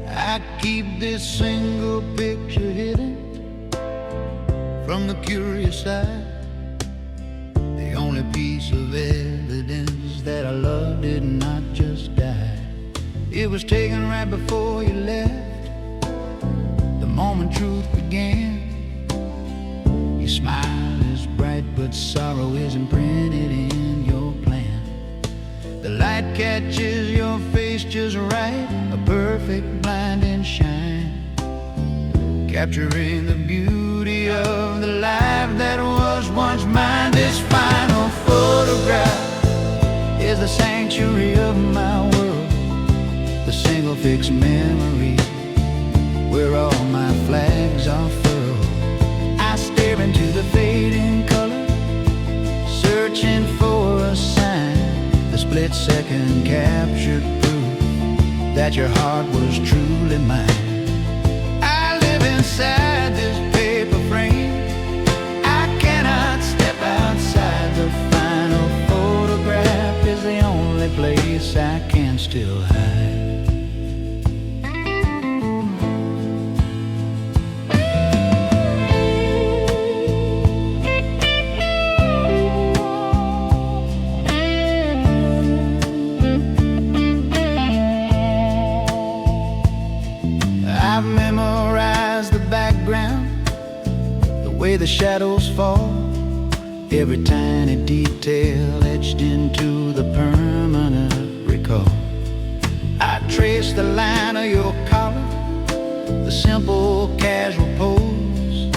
I keep this single picture hidden from the curious eye, the only piece of evidence that our love did not just die. It was taken right before you left, the moment truth began. Your smile is bright, but sorrow is imprinted in your plan. The light catches your face just right, a perfect blinding shine, capturing the beauty of the life that was once mine. This final photograph is the sanctuary of my world, the single fixed memory where all my flags are furled. I stare into the fading color, searching for a sign, the split-second captured proof that your heart was truly mine. I live inside this paper frame, I cannot step outside. The final photograph is the only place I can still hide. I've memorized the background, the way the shadows fall, every tiny detail etched into the permanent recall. I trace the line of your collar, the simple casual pose,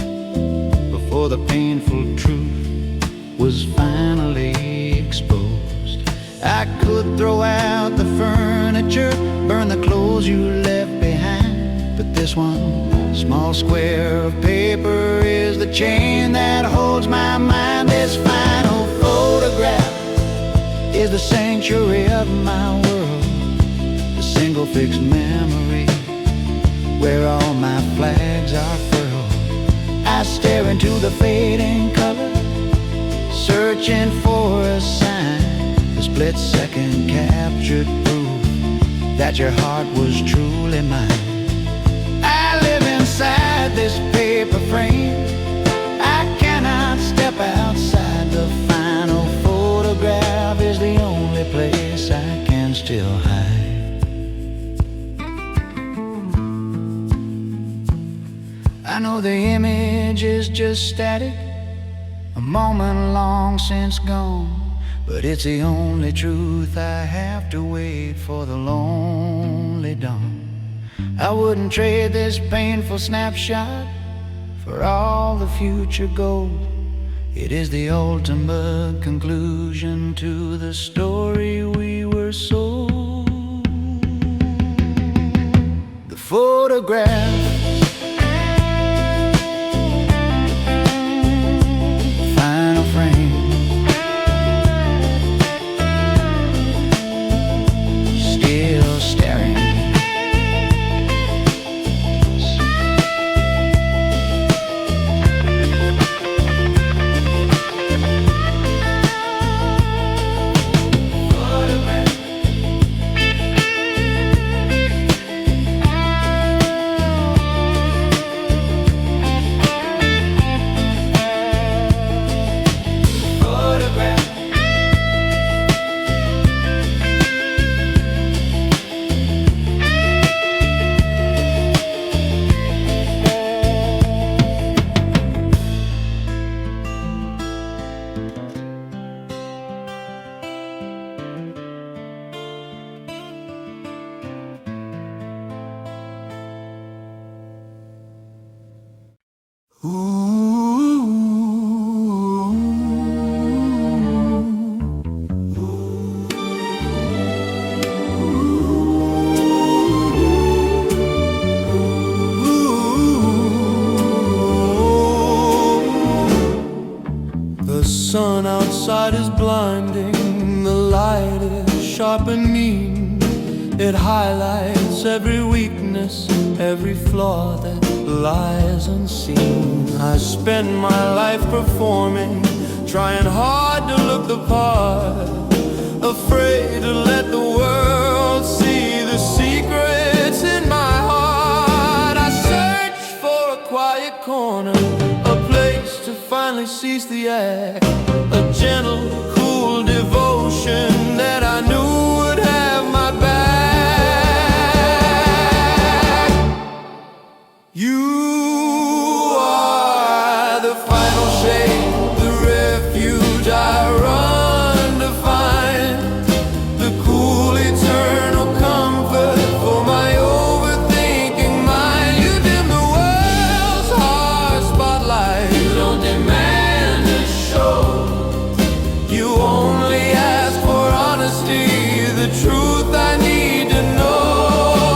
before the painful truth was finally exposed. I could throw out the furniture, burn the clothes you left behind, but this one small square of paper is the chain that holds my mind. This final photograph is the sanctuary of my world, the single fixed memory where all my flags are furled. I stare into the fading color, searching for a sign, the split-second captured proof that your heart was truly mine. I live inside this paper frame, I cannot step outside. The final photograph is the only place I can still hide. I know the image is just static, a moment long since gone, but it's the only truth I have to wait for the lonely dawn. I wouldn't trade this painful snapshot for all the future gold. It is the ultimate conclusion to the story we were sold. The photograph, final frame, still staring. The sun outside is blinding, the light is sharp and mean. It highlights every weakness, every flaw that lies unseen. I spend my life performing, trying hard to look the part, afraid to let the world see the secrets in my heart. I search for a quiet corner, a place to finally cease the act, a gentle, cool devotion that I knew would have my back. You are the final shade, the refuge I run to find, the cool eternal comfort for my overthinking mind. You dim the world's harsh spotlight, you don't demand a show, you only ask for honesty, the truth I need to know.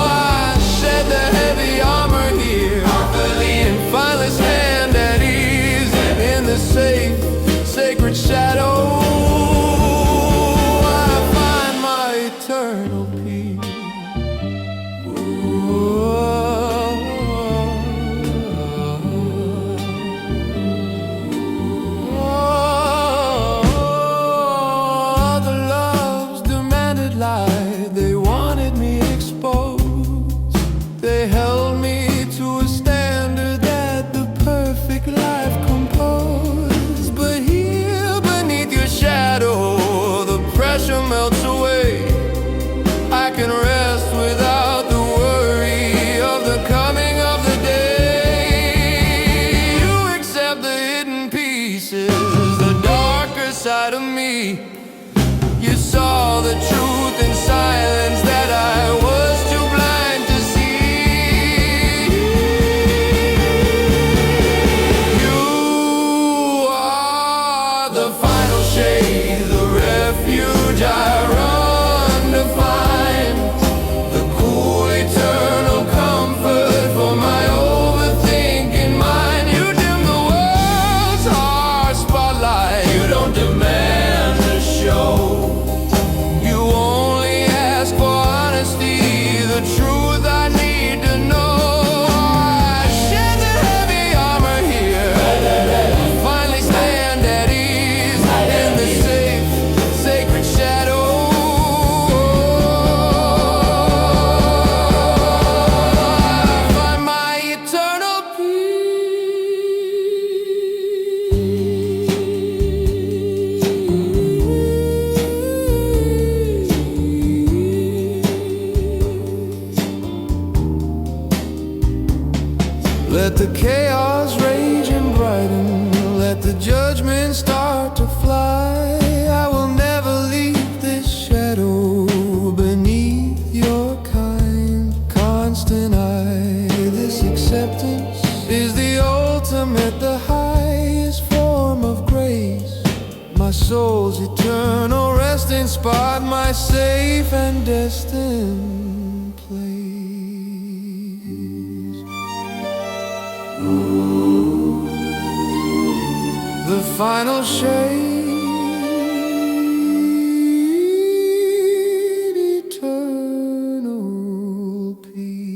I shed the heavy armor here, and finally stand at ease in the safe, sacred shadow. I find my eternal peace. The loves demanded light, they wanted me exposed. They held me to a standard that the perfect life composed. But here beneath your shadow, the pressure melts away. I can rest without the worry of the coming of the day. You accept the hidden pieces, the darker side of me. You saw the truth in silence that I was too blind to see. You are the final shade, the refuge I run to find, the cool eternal comfort for my overthinking mind. You dim the world's harsh spotlight, you don't demand a show, you only ask for honesty, the truth I need to know. I shed the heavy armor here, finally stand at ease in the safe, sacred shadow. I find my eternal peace. Let the chaos rage and brighten, let the judgment start to fly. I will never leave this shadow beneath your kind, constant eye. This acceptance is the ultimate, the highest form of grace. My soul's eternal resting spot, my safe and destined place. The final shade, eternal peace.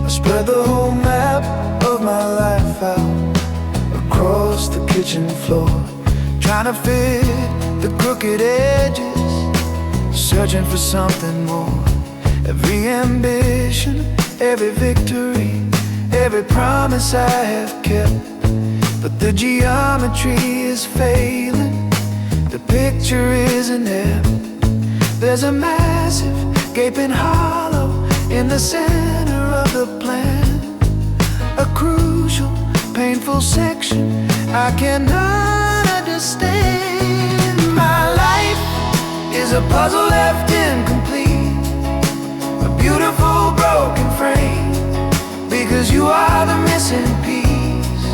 Spread the whole map of my life out across the kitchen floor, trying to fit the crooked edges, searching for something more. Every ambition, every victory, every promise I have kept, but the geometry is failing, the picture isn't apt. There's a massive gaping hollow in the center of the plan, a crucial, painful section I cannot understand. My life is a puzzle left incomplete, a beautiful broken frame, because you are the missing piece.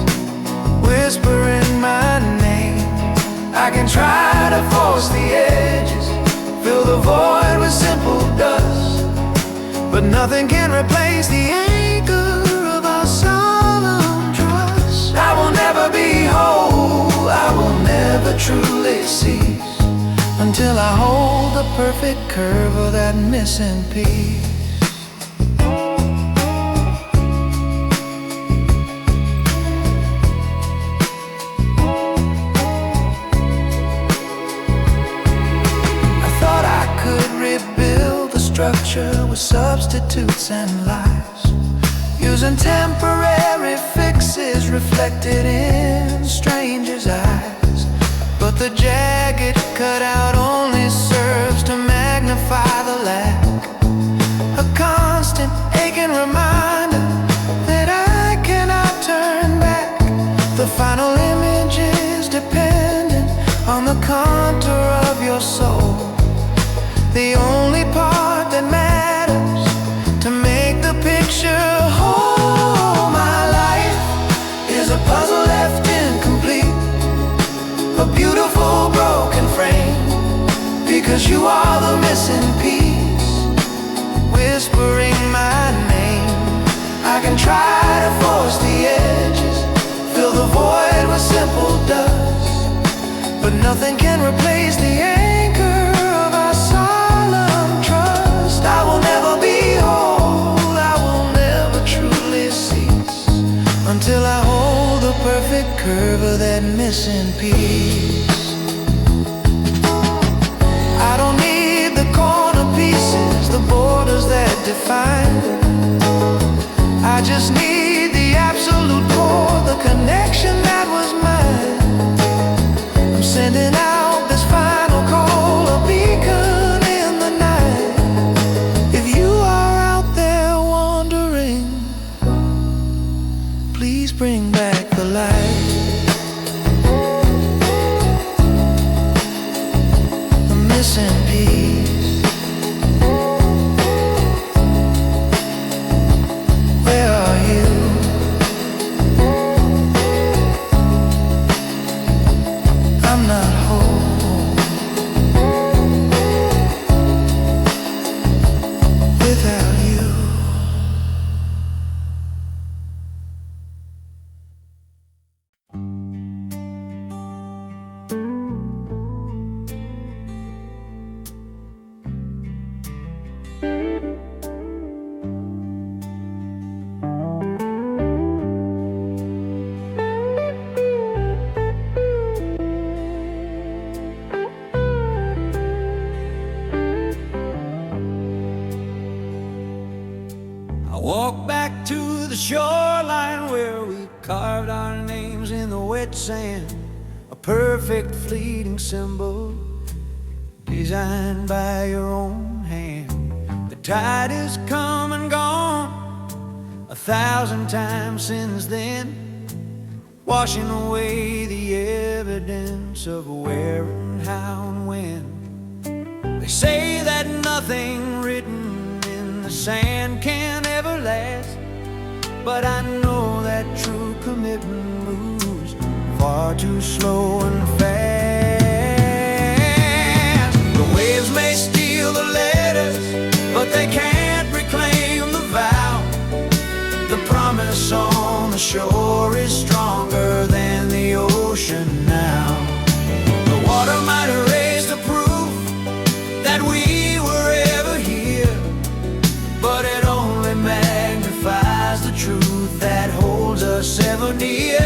can try to force the edges, fill the void with simple dust, but nothing can replace the anchor of our solemn trust. I will never be whole, I will never truly cease, until I hold the perfect curve of that missing piece. Structure with substitutes and lies, using temporary fixes reflected in strangers' eyes. But the jagged cutout only serves to magnify the lack, a constant aching reminder that I cannot turn back. The final image is dependent on the contour of your soul, the only part that matters to make the picture whole. My life is a puzzle left incomplete, a beautiful broken frame, because you are the missing piece, whispering my name. I can try to force the edges, fill the void with simple dust, but nothing can replace the anchor of our solemn trust. I will never be whole, I will never truly cease, until I hold the perfect curve of that missing piece. I don't need the corner pieces, the borders that define it. I just need the absolute core, the connection that was mine. I'm sending out this final call, a beacon in the night. If you are out there wandering, please bring back the light, the missing piece. Where are you? I'm not whole without you. I walk back to the shoreline where we carved our names in the wet sand, a perfect fleeting symbol designed by your own hand. The tide has come and gone 1,000 times since then, washing away the evidence of where and how and when. They say that nothing written in the sand can ever last, but I know that true commitment moves far too slow and fast. The waves may steal the letters, but they can't reclaim the vow. The promise on the shore is stronger than the ocean now. The water might erase the proof that we were ever here, but it only magnifies the truth that holds us ever near.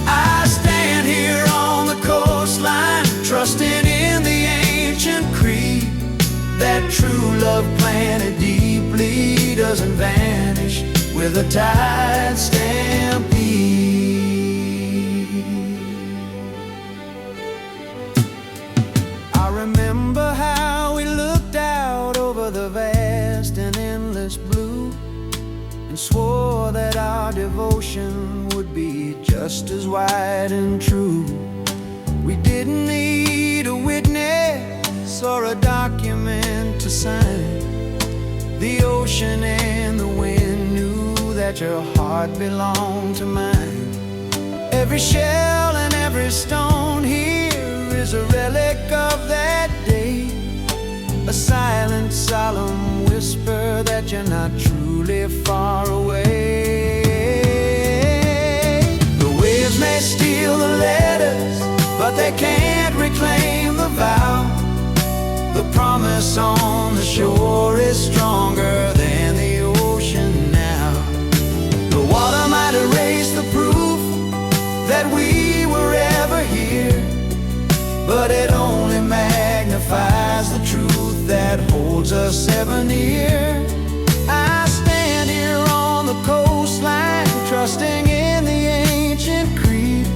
I stand here on the coastline, trusting in the ancient creed that true love planted deeply doesn't vanish with a tide stampede. I remember how we looked out over the vast and endless blue, and swore that our devotion would be just as wide and true. We didn't need a witness or a document to sign. The ocean and the wind knew that your heart belonged to mine. Every shell and every stone here solemn whisper that you're not truly far away. The waves may steal the letters, but they can't reclaim the vow. The promise on the shore is stronger than the ocean now. The water might erase the proof that we were ever here, but it only magnifies the truth that holds us ever near. I stand here on the coastline, trusting in the ancient creed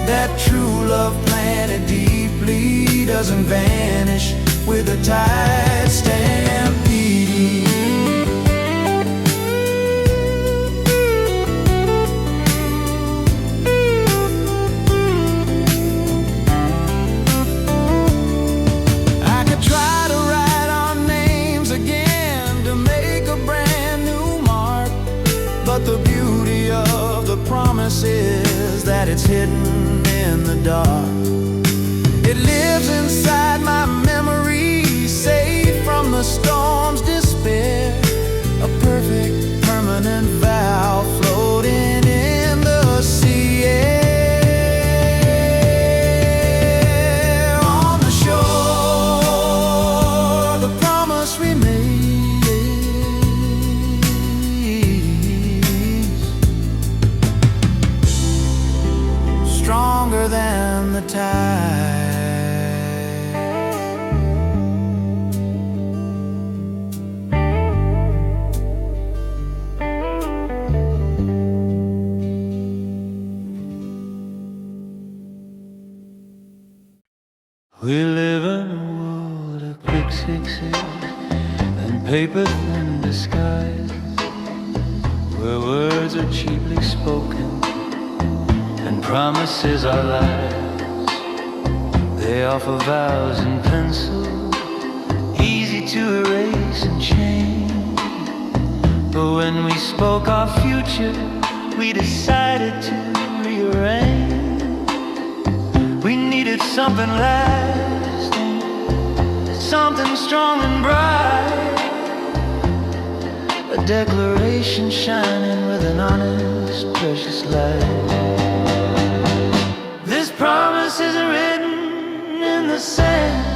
that true love planted deeply doesn't vanish with the tide stampede. I could try to write our names again to make a brand new mark, but the beauty of the promise is that it's hidden in the dark. It lives inside my memory, safe from the storm's despair. A perfect, permanent vow floating in the sea air. On the shore, the promise remains, stronger than the tide. We live in a world of quick fixes and paper-thin disguise, where words are cheaply spoken and promises are lies. They offer vows in pencil, easy to erase and change. But when we spoke our future, we decided to rearrange. We needed something lasting, something strong and bright, a declaration shining with an honest, precious light. This promise isn't written in the sand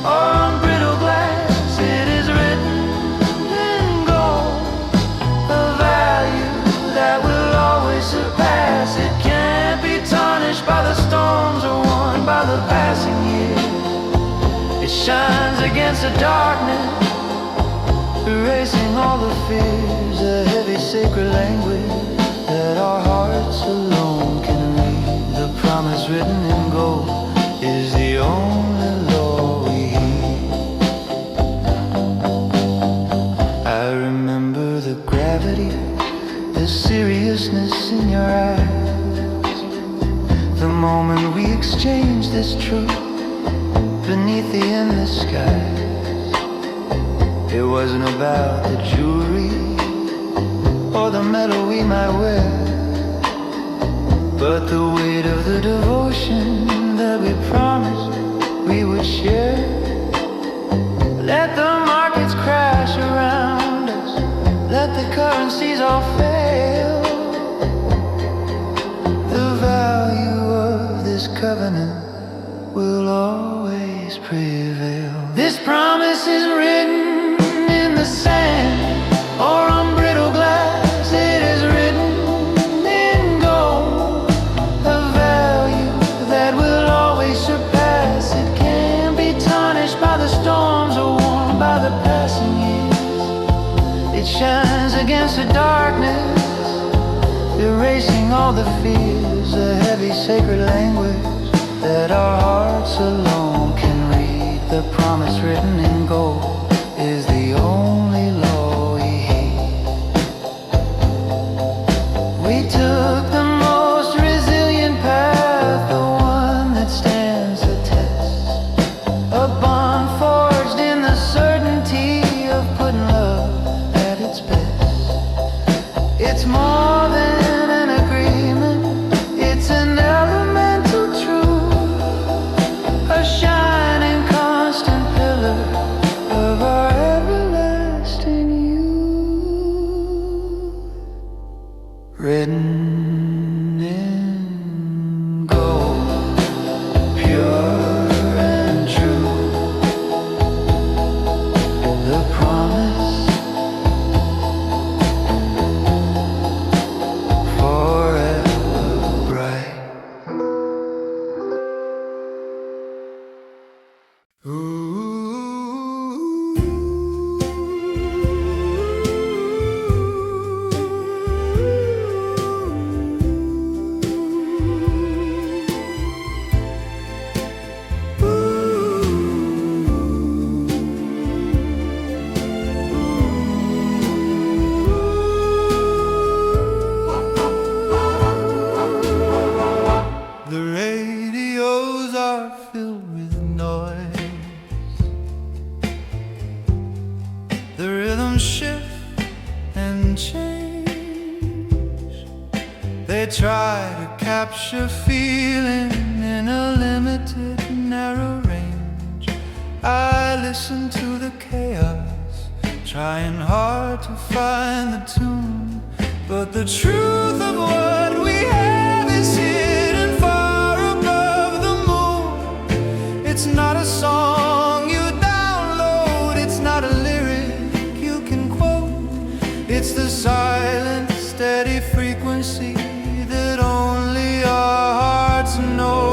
or on brittle glass. It is written in gold, a value that will always surpass. It can't be tarnished by the storms or worn by the passing years. It shines against the darkness, erasing all the fears. A heavy sacred language that our hearts alone can read. The promise written in gold is the only law we heed. I remember the gravity, the seriousness in your eyes, the moment we exchanged this truth beneath the endless skies. It wasn't about the jewelry or the medal we might wear, but the weight of the devotion that we promised we would share. Let the markets crash around us, let the currencies all fail. The value of this covenant will always prevail. This promise is written in the sand or on brittle glass. It is written in gold, a value that will always surpass. It can't be tarnished by the storms or worn by the passing years. It shines against the darkness, erasing all the fears. A heavy sacred language that our hearts alone can read. The promise written in gold is the only law we heed. We took the most resilient path, the one that stands the test, a bond forged in the certainty of putting love at its best. It's more than an agreement, it's an elemental truth, a capture feeling in a limited, narrow range. I listen to the chaos, trying hard to find the tune, but the truth of what we have is hidden far above the moon. It's not a song you download, it's not a lyric you can quote. It's the silent, steady frequency that only our hearts know.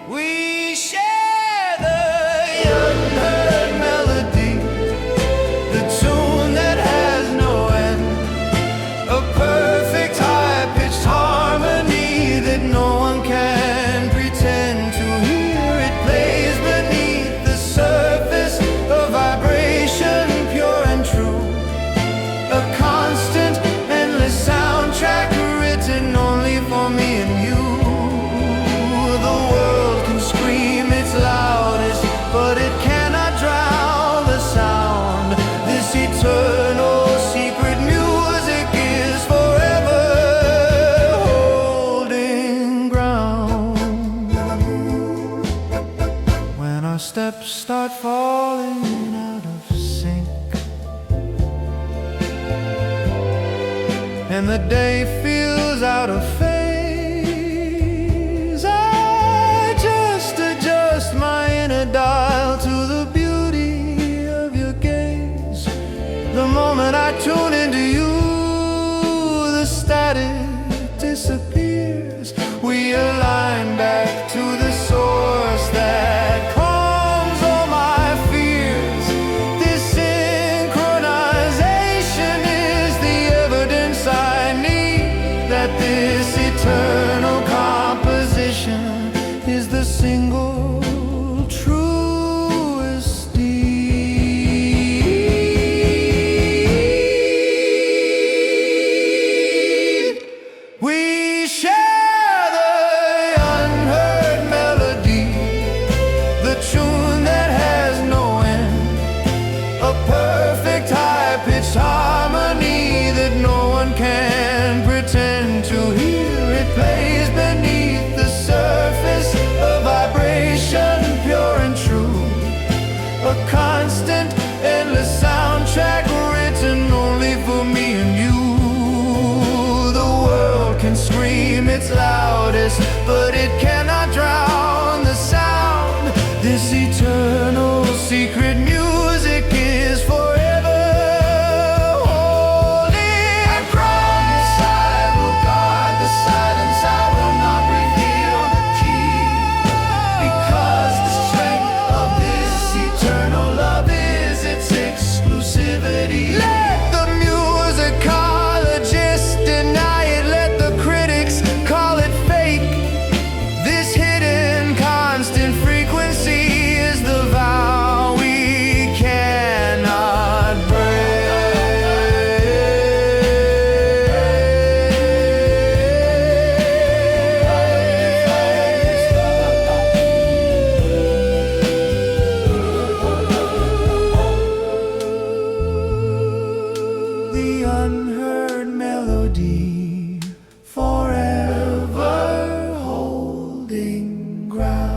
We share the unheard melody, the tune that has no end, a perfect high-pitched harmony that no one can pretend to hear. It plays beneath the surface, a vibration pure and true, a constant, endless soundtrack written only for me and you. The world can scream its loudest, but it cannot drown the sound. This eternal secret music is forever holding ground. When our steps start falling out of sync and the day feels out of phase, I just adjust my inner dial to the beauty of your gaze. The moment I tune into you, the static disappears. We align back to the source that calms all my fears. This synchronization is the evidence I need, that this eternal composition is the single truest deed. We share the unheard melody, the tune that has no end, a perfect high-pitched harmony that no one can pretend to hear. It plays beneath the surface, a vibration pure and true, a constant, endless soundtrack written only for me and you. The world can scream its loudest, but it cannot drown the sound. This eternal secret music is forever holding. I promise I will guard the silence, I will not reveal the key, because the strength of this eternal love is its exclusivity. Let the musicologists deny it, let the critics call it fake. This hidden constant frequency is the vow we cannot break. The unheard melody, forever holding ground.